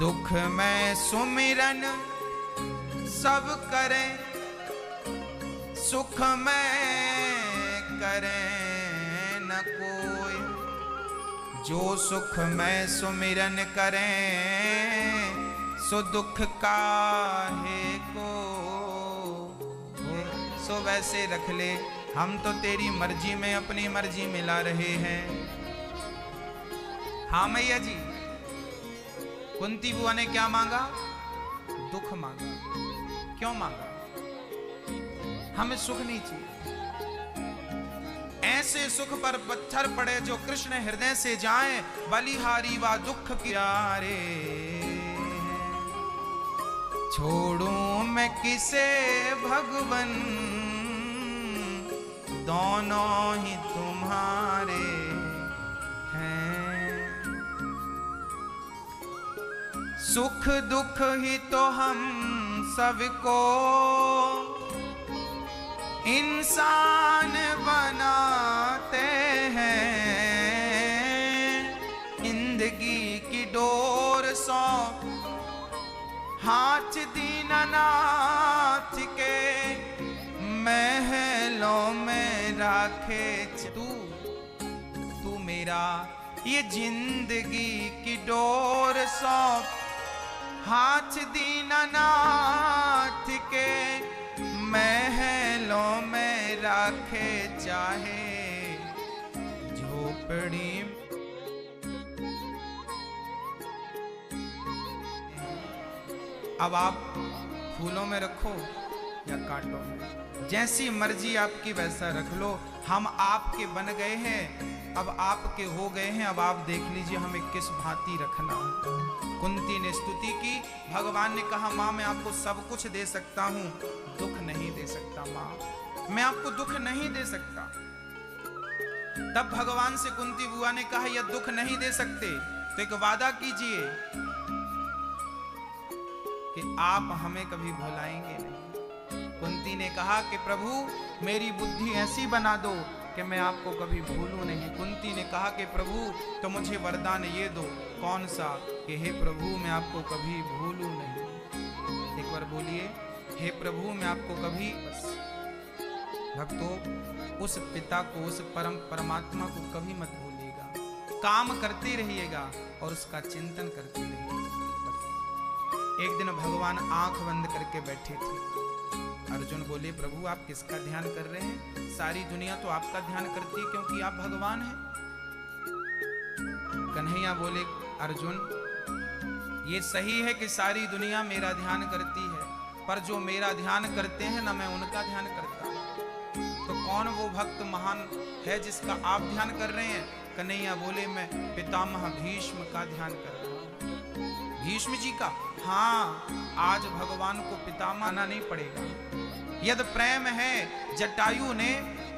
दुख में सुमिरन सब करें, सुख में करें न कोई। जो सुख में सुमिरन करें सो दुख काहे को। सो वैसे रख ले, हम तो तेरी मर्जी में अपनी मर्जी मिला रहे हैं। हाँ मैया जी, कुंती बुआ ने क्या मांगा? दुख मांगा। क्यों मांगा? हमें सुख नहीं चाहिए। ऐसे सुख पर पत्थर पड़े जो कृष्ण हृदय से जाएं, बलिहारी व दुख कियारे। छोड़ूं मैं किसे भगवन, दोनों ही तुम्हारे हैं। सुख दुख ही तो हम सबको इंसान बनाते हैं, जिंदगी की डोर सौ हाथ दीनानाथ के महलों में राखे। तू मेरा ये जिंदगी की डोर सौ हाथ दीनानाथ के महलों में राखे, चाहे झोपड़ी। अब आप फूलों में रखो या कांटों में, जैसी मर्जी आपकी वैसा रख लो। हम आपके बन गए हैं, अब आपके हो गए हैं, अब आप देख लीजिए हमें किस भांति रखना। कुंती ने स्तुति की, भगवान ने कहा माँ मैं आपको सब कुछ दे सकता हूँ, दुख नहीं दे सकता माँ, मैं आपको दुख नहीं दे सकता। तब भगवान से कुंती बुआ ने कहा यह दुख नहीं दे सकते तो एक वादा कीजिए कि आप हमें कभी भुलाएंगे नहीं। कुंती ने कहा कि प्रभु मेरी बुद्धि ऐसी बना दो कि मैं आपको कभी भूलूं नहीं। कुंती ने कहा कि प्रभु तो मुझे वरदान ये दो। कौन सा? कि हे प्रभु मैं आपको कभी भूलूं नहीं। एक बार बोलिए, हे प्रभु मैं आपको कभी। बस भक्तों, उस पिता को, उस परमात्मा को कभी मत भूलिएगा, काम करते रहिएगा और उसका चिंतन करते रहिएगा। एक दिन भगवान आंख बंद करके बैठे थे। अर्जुन बोले प्रभु आप किसका ध्यान कर रहे हैं? सारी दुनिया तो आपका ध्यान करती है क्योंकि आप भगवान हैं। कन्हैया बोले अर्जुन ये सही है कि सारी दुनिया मेरा ध्यान करती है, पर जो मेरा ध्यान करते हैं ना मैं उनका ध्यान करता हूं। तो कौन वो भक्त महान है जिसका आप ध्यान कर रहे हैं? कन्हैया बोले मैं पितामह भीष्म का ध्यान कर रहा हूं। भीष्म जी का? हाँ, आज भगवान को पितामह आना नहीं पड़ेगा। यदि प्रेम है, जटायु ने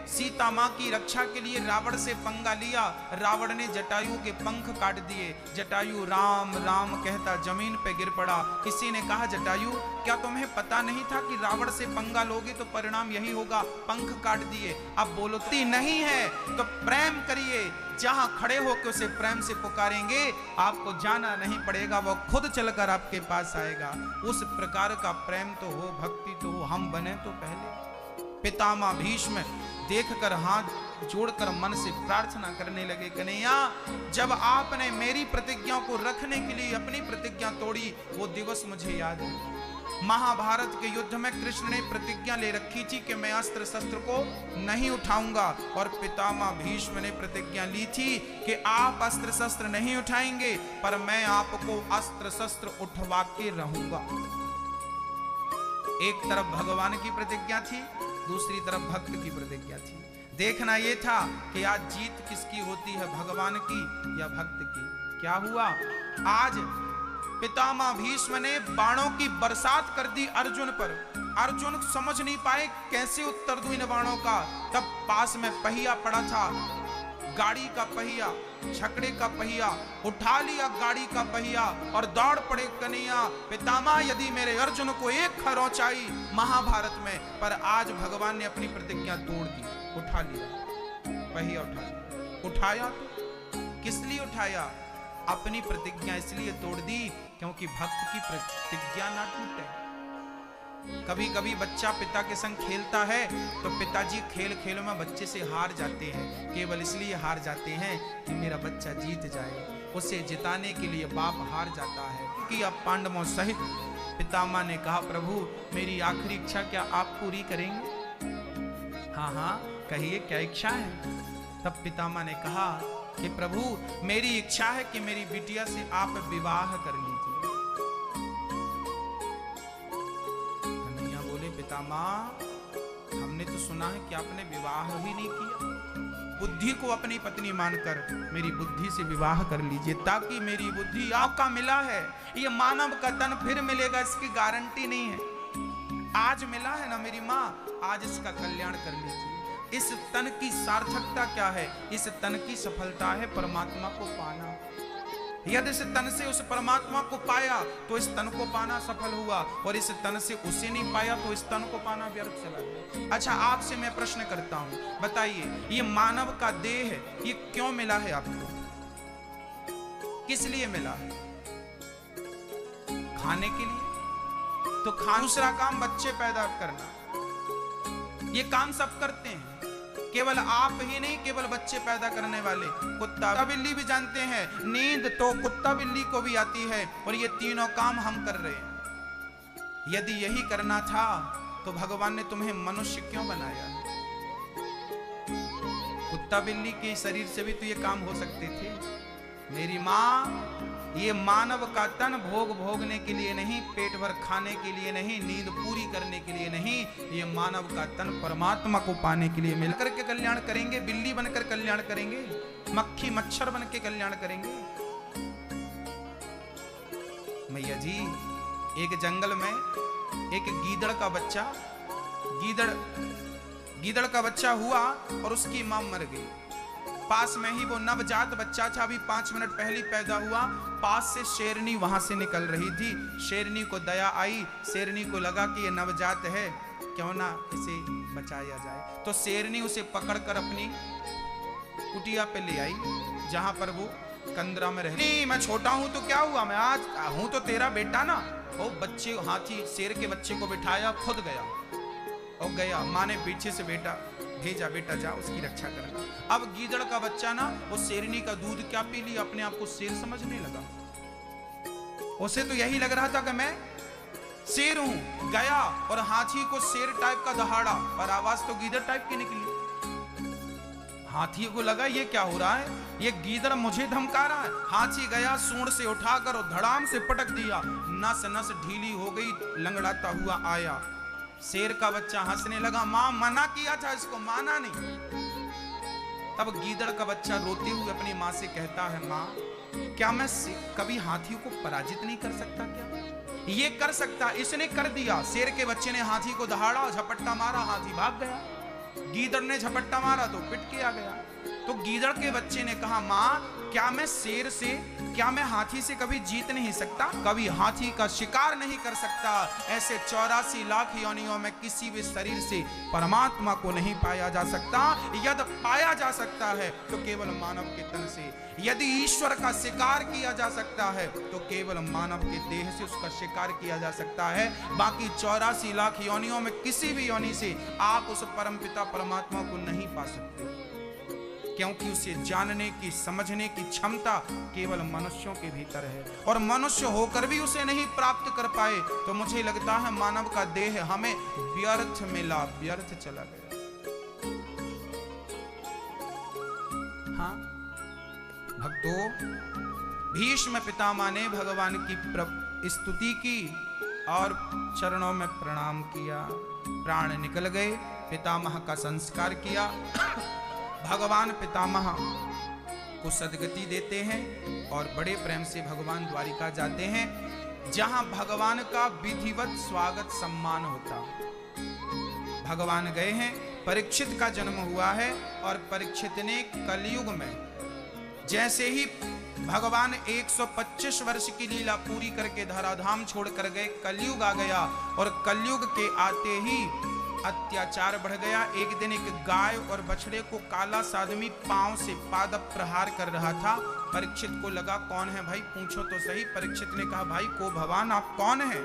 सीता मां की रक्षा के लिए रावण से पंगा लिया, रावण ने जटायु के पंख काट दिए। जटायु राम राम कहता जमीन पे गिर पड़ा। किसी ने कहा जटायु क्या तुम्हें पता नहीं था कि रावण से पंगा लोगे तो परिणाम यही होगा? पंख काट दिए। अब बोलो नहीं है तो प्रेम करिए, जहां खड़े होकर उसे प्रेम से पुकारेंगे आपको जाना नहीं पड़ेगा, वो खुद चलकर आपके पास आएगा। उस प्रकार का प्रेम तो हो, भक्ति तो हो, हम बने तो पहले। पितामह भीष्म देखकर हाथ जोड़कर मन से प्रार्थना करने लगे, कन्हैया जब आपने मेरी प्रतिज्ञा को रखने के लिए अपनी प्रतिज्ञा तोड़ी वो दिवस मुझे याद है। महाभारत के युद्ध में कृष्ण ने प्रतिज्ञा ले रखी थी कि मैं अस्त्र शस्त्र को नहीं उठाऊंगा, और पितामह भीष्म ने प्रतिज्ञा ली थी कि आप अस्त्र शस्त्र नहीं उठाएंगे पर मैं आपको अस्त्र शस्त्र उठवा के रहूंगा। एक तरफ भगवान की प्रतिज्ञा थी, दूसरी तरफ भक्त की प्रतिज्ञा थी। देखना यह था कि आज जीत किसकी होती है, भगवान की या भक्त की। क्या हुआ? आज पितामह भीष्म ने बाणों की बरसात कर दी अर्जुन पर। अर्जुन समझ नहीं पाए कैसे उत्तर दूं इन बाणों का। तब पास में पहिया पड़ा था, गाड़ी का पहिया, छकड़े का पहिया, उठा लिया गाड़ी का पहिया और दौड़ पड़े कन्हैया। पितामह यदि मेरे अर्जुन को एक खरोंच आई महाभारत में, पर आज भगवान ने अपनी प्रतिज्ञा तोड़ दी, उठा लिया पहिया, उठा लिया। उठाया तो किस लिए उठाया? अपनी प्रतिज्ञा इसलिए तोड़ दी क्योंकि भक्त की प्रतिज्ञा ना टूटे। कभी कभी बच्चा पिता के संग खेलता है तो पिताजी खेल खेल में बच्चे से हार जाते हैं, केवल इसलिए हार जाते हैं कि मेरा बच्चा जीत जाए। उसे जिताने के लिए बाप हार जाता है। कि अब पांडवों सहित पितामह ने कहा प्रभु मेरी आखिरी इच्छा क्या आप पूरी करेंगे? हाँ हाँ कहिए क्या इच्छा है? तब पितामह ने कहा कि प्रभु मेरी इच्छा है कि मेरी बिटिया से आप विवाह कर लीजिए। कन्हैया बोले पितामह हमने तो सुना है कि आपने विवाह ही नहीं किया। बुद्धि को अपनी पत्नी मानकर मेरी बुद्धि से विवाह कर लीजिए, ताकि मेरी बुद्धि आपका मिला है, ये मानव का तन फिर मिलेगा इसकी गारंटी नहीं है। आज मिला है ना मेरी माँ, आज इसका कल्याण कर लीजिए। इस तन की सार्थकता क्या है? इस तन की सफलता है परमात्मा को पाना। यदि इस तन से उस परमात्मा को पाया तो इस तन को पाना सफल हुआ, और इस तन से उसे नहीं पाया तो इस तन को पाना व्यर्थ चला गया। अच्छा, आपसे मैं प्रश्न करता हूं, बताइए ये मानव का देह ये क्यों मिला है आपको? किस लिए मिला है? खाने के लिए? तो दूसरा काम बच्चे पैदा करना, ये काम सब करते हैं, केवल आप ही नहीं, केवल बच्चे पैदा करने वाले। कुत्ता बिल्ली भी जानते हैं, नींद तो कुत्ता बिल्ली को भी आती है, और ये तीनों काम हम कर रहे हैं। यदि यही करना था तो भगवान ने तुम्हें मनुष्य क्यों बनाया? कुत्ता बिल्ली के शरीर से भी तो ये काम हो सकते थे। मेरी माँ, ये मानव का तन भोग भोगने के लिए नहीं, पेट भर खाने के लिए नहीं, नींद पूरी करने के लिए नहीं, ये मानव का तन परमात्मा को पाने के लिए मिलकर के कल्याण करेंगे। बिल्ली बनकर कल्याण करेंगे, मक्खी मच्छर बन के कल्याण करेंगे। मैया जी, एक जंगल में एक गीदड़ का बच्चा हुआ और उसकी मां मर गई। पास में ही वो नवजात बच्चा था, अभी 5 मिनट पहले पैदा हुआ। पास से शेरनी वहां से निकल रही थी। शेरनी को दया आई, शेरनी को लगा कि ये नवजात है, क्यों ना इसे बचाया जाए। तो शेरनी उसे पकड़कर अपनी कुटिया पे ले आई, जहां पर वो कंदरा में रहती। मैं छोटा हूं तो क्या हुआ, मैं आज हूं तो तेरा बेटा ना। वो बच्चे, हाथी शेर के बच्चे को बिठाया, खुद गया और गया। माँ ने पीछे से बेटा भेजा, बेटा जा उसकी रक्षा करना। अब गीदड़ का बच्चा ना वो शेरनी का दूध क्या पी लिया, अपने आप को शेर समझने लगा। उसे तो यही लग रहा था कि मैं शेर हूं। गया और हाथी को शेर टाइप का दहाड़ा, पर आवाज तो गीदड़ टाइप की निकली। हाथी को लगा ये क्या हो रहा है, ये गीदड़ मुझे धमका रहा है। हाथी गया, सूंड से उठाकर और धड़ाम से पटक दिया। नस नस ढीली हो गई, लंगड़ाता हुआ आया। शेर का बच्चा हंसने लगा। मां मना किया था इसको, माना नहीं। तब गीदड़ का बच्चा रोते हुए अपनी मां से कहता है, मां क्या मैं कभी हाथी को पराजित नहीं कर सकता? क्या ये कर सकता? इसने कर दिया। शेर के बच्चे ने हाथी को दहाड़ा, झपट्टा मारा, हाथी भाग गया। गीदड़ ने झपट्टा मारा तो पिट के आ गया। तो गीदड़ के बच्चे ने कहा, मां क्या मैं शेर से, क्या मैं हाथी से कभी जीत नहीं सकता? कभी हाथी का शिकार नहीं कर सकता? ऐसे 84 लाख योनियों में किसी भी शरीर से परमात्मा को नहीं पाया जा सकता। यदि पाया जा सकता है तो केवल मानव के तन से। यदि ईश्वर का शिकार किया जा सकता है तो केवल मानव के देह से उसका शिकार किया जा सकता है। बाकी 84 लाख योनियों में किसी भी योनि से आप उस परमपिता परमात्मा को नहीं पा सकते, क्योंकि उसे जानने की, समझने की क्षमता केवल मनुष्यों के भीतर है। और मनुष्य होकर भी उसे नहीं प्राप्त कर पाए तो मुझे लगता है मानव का देह हमें व्यर्थ मिला, व्यर्थ चला गया। हाँ भक्तों, भीष्म पितामह ने भगवान की स्तुति की और चरणों में प्रणाम किया। प्राण निकल गए, पितामह का संस्कार किया। भगवान पितामह को सदगति देते हैं और बड़े प्रेम से भगवान द्वारिका जाते हैं, जहां भगवान का विधिवत स्वागत सम्मान होता। भगवान गए हैं, परीक्षित का जन्म हुआ है और परीक्षित ने कलयुग में जैसे ही भगवान 125 वर्ष की लीला पूरी करके धराधाम छोड़ कर गए, कलयुग आ गया और कलयुग के आते ही अत्याचार बढ़ गया। एक दिन एक गाय और बछड़े को काला सादमी पांव से पाद प्रहार कर रहा था। परीक्षित को लगा कौन है भाई, पूछो तो सही। परीक्षित ने कहा, भाई को भगवान आप कौन हैं?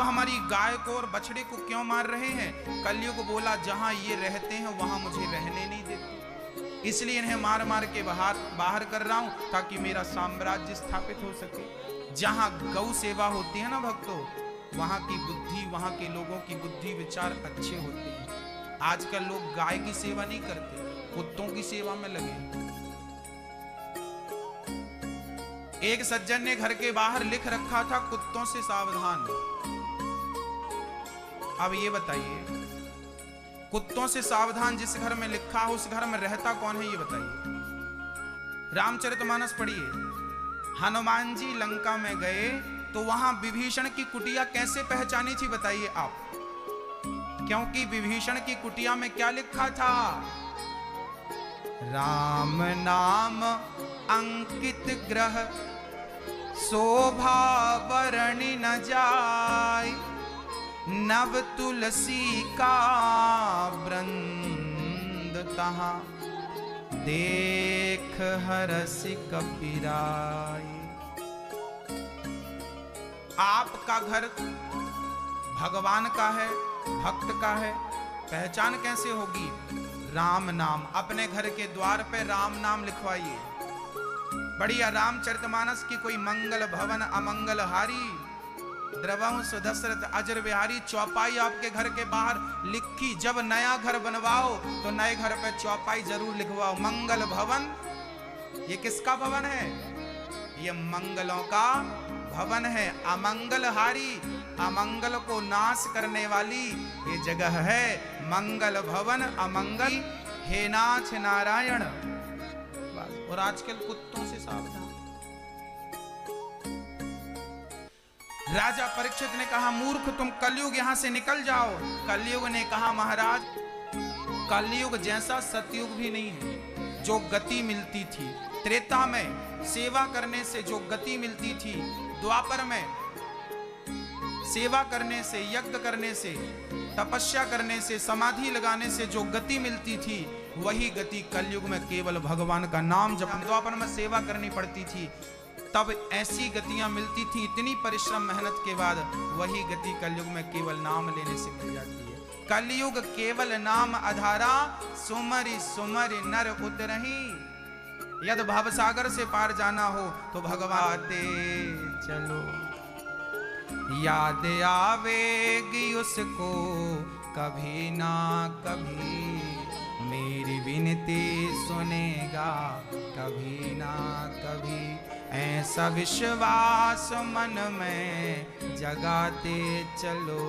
हमारी गाय को और बछड़े को क्यों मार रहे हैं? कलयुग बोला, जहां ये रहते हैं वहां मुझे रहने नहीं देते, इसलिए इन्हें मार मार के बाहर कर रहा हूं ताकि मेरा साम्राज्य स्थापित हो सके। जहां गौ सेवा होती है ना भक्तों, वहां की बुद्धि, वहां के लोगों की बुद्धि विचार अच्छे होते हैं। आजकल लोग गाय की सेवा नहीं करते, कुत्तों की सेवा में लगे। एक सज्जन ने घर के बाहर लिख रखा था, कुत्तों से सावधान। अब ये बताइए, कुत्तों से सावधान जिस घर में लिखा हो उस घर में रहता कौन है, ये बताइए। रामचरितमानस पढ़िए। हनुमान जी लंका में गए तो वहां विभीषण की कुटिया कैसे पहचानी थी बताइए आप? क्योंकि विभीषण की कुटिया में क्या लिखा था? राम नाम अंकित ग्रह शोभा वर्णि न जाय, नव तुलसी का वृंद तहाँ देख हरसि कपिराय। आपका घर भगवान का है, भक्त का है, पहचान कैसे होगी? राम नाम। अपने घर के द्वार पे राम नाम लिखवाइए। बढ़िया रामचरितमानस की कोई मंगल भवन अमंगल हारी, द्रवंश दशरथ अजर बिहारी चौपाई आपके घर के बाहर लिखी। जब नया घर बनवाओ तो नए घर पे चौपाई जरूर लिखवाओ, मंगल भवन। ये किसका भवन है? ये मंगलों का भवन है। अमंगल हारी, अमंगल को नाश करने वाली ये जगह है मंगल भवन अमंगल। हे नाथ नारायण। और आजकल कुत्तों से सावधान। राजा परीक्षित ने कहा, मूर्ख तुम कलयुग यहां से निकल जाओ। कलयुग ने कहा, महाराज कलयुग जैसा सतयुग भी नहीं है। जो गति मिलती थी त्रेता में सेवा करने से, जो गति मिलती थी द्वापर में सेवा करने से, यज्ञ करने से, तपस्या करने से, समाधि लगाने से जो गति मिलती थी, वही गति कलयुग में केवल भगवान का नाम जप। द्वापर में सेवा करनी पड़ती थी, तब ऐसी गतियां मिलती थी। इतनी परिश्रम मेहनत के बाद वही गति कलयुग में केवल नाम लेने से मिल जाती है। कलयुग केवल नाम आधारा, सुमरि सुमरि नर उतरहि। यदि भवसागर से पार जाना हो तो भगवान चलो, याद आवेगी उसको कभी ना कभी, मेरी विनती सुनेगा कभी ना कभी। ऐसा विश्वास मन में जगाते चलो,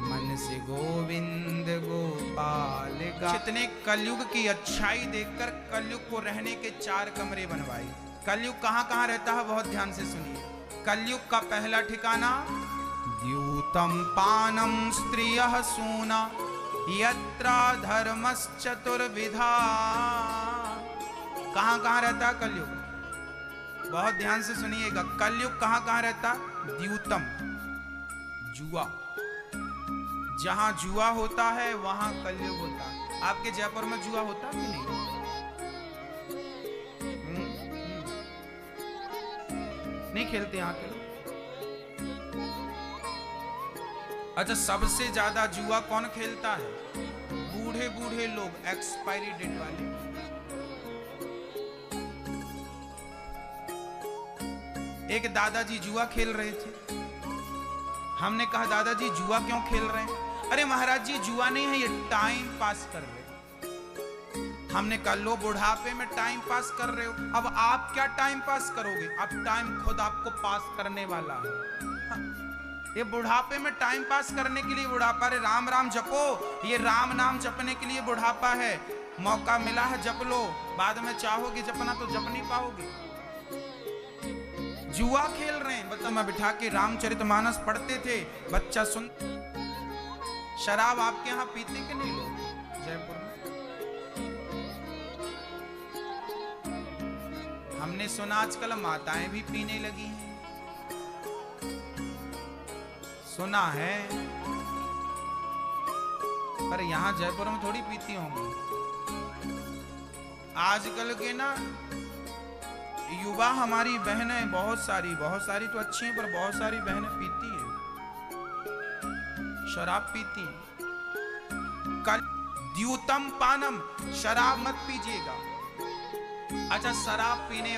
मन से गोविंद गोपाल गा। कितने कलयुग की अच्छाई देखकर कलयुग को रहने के 4 कमरे बनवाए। कलयुग कहाँ कहाँ रहता है बहुत ध्यान से सुनिए। कलयुग का पहला ठिकाना द्यूतम पानम स्त्रियः सूना, यत्रा धर्मश्चतुर्विधा। कहाँ कहाँ रहता है कलयुग? बहुत ध्यान से सुनिएगा। कलयुग कहाँ कहाँ रहता? द्यूतम, जुआ। जहां जुआ होता है वहां कलयुग होता है। आपके जयपुर में जुआ होता कि नहीं? नहीं खेलते यहाँ के लोग? अच्छा, सबसे ज्यादा जुआ कौन खेलता है? बूढ़े बूढ़े लोग, एक्सपायरी डेट वाले। एक दादाजी जुआ खेल रहे थे। हमने कहा, दादाजी जुआ क्यों खेल रहे हैं? अरे महाराज जी, जुआ नहीं है, ये टाइम पास कर रहे हैं। हमने कहा, लो बुढ़ापे में टाइम पास कर रहे हो। अब आप क्या टाइम पास करोगे? अब टाइम खुद आपको पास करने वाला है। ये बुढ़ापे में टाइम पास करने के लिए बुढ़ापा। अरे राम राम जपो, ये राम नाम जपने के लिए बुढ़ापा है। मौका मिला है जप लो, बाद में चाहोगे जपना तो जप नहीं पाओगे। जुआ खेल रहे हैं। बच्चा में बिठा के रामचरितमानस पढ़ते थे, बच्चा सुन। शराब आपके यहाँ पीते कि नहीं लोग जयपुर में? हमने सुना आजकल माताएं भी पीने लगी हैं। सुना है, पर यहां जयपुर में थोड़ी पीती होंगी। आजकल के ना युवा, हमारी बहनें बहुत सारी तो अच्छी हैं, पर बहुत सारी बहनें पीती हैं, शराब पीती हैं। कल द्यूतम पानम, शराब मत पीजिएगा। अच्छा, शराब पीने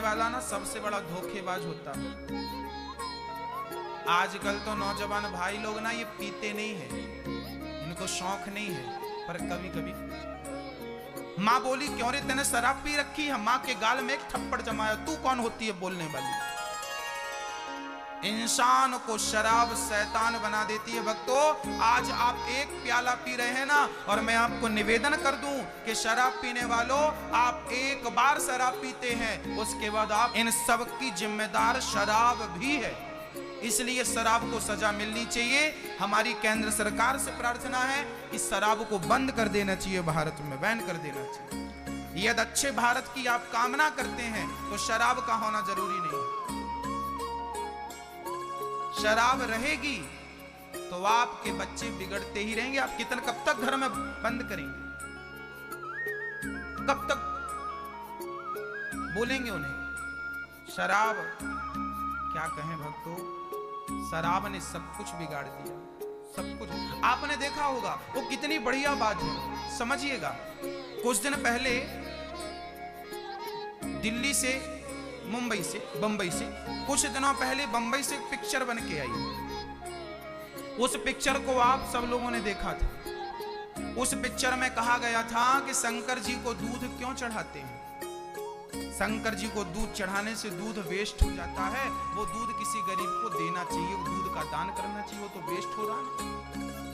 वाला ना सबसे बड़ा धोखेबाज होता है। आजकल तो नौजवान भाई लोग ना ये पीते नहीं है, इनको शौक नहीं है, पर कभी कभी माँ बोली, क्यों रे तूने शराब पी रखी है? माँ के गाल में एक थप्पड़ जमाया। तू कौन होती है बोलने वाली? इंसान को शराब शैतान बना देती है। भक्तों, आज आप एक प्याला पी रहे हैं ना, और मैं आपको निवेदन कर दूं कि शराब पीने वालों, आप एक बार शराब पीते हैं, उसके बाद आप इन सब की जिम्मेदार शराब भी है। इसलिए शराब को सजा मिलनी चाहिए। हमारी केंद्र सरकार से प्रार्थना है कि शराब को बंद कर देना चाहिए, भारत में बैन कर देना चाहिए। यदि अच्छे भारत की आप कामना करते हैं तो शराब का होना जरूरी नहीं है। शराब रहेगी तो आपके बच्चे बिगड़ते ही रहेंगे। आप कितना कब तक घर में बंद करेंगे, कब तक बोलेंगे उन्हें? शराब, क्या कहें भक्तों, शराब ने सब कुछ बिगाड़ दिया, सब कुछ। आपने देखा होगा वो कितनी बढ़िया बात है, समझिएगा। कुछ दिन पहले दिल्ली से, मुंबई से, बंबई से, कुछ दिनों पहले बंबई से एक पिक्चर बन के आई। उस पिक्चर को आप सब लोगों ने देखा था। उस पिक्चर में कहा गया था कि शंकर जी को दूध क्यों चढ़ाते हैं। शंकर जी को दूध चढ़ाने से दूध वेस्ट हो जाता है, वो दूध किसी गरीब को देना चाहिए, वो दूध का दान करना चाहिए, वो तो वेस्ट हो रहा है।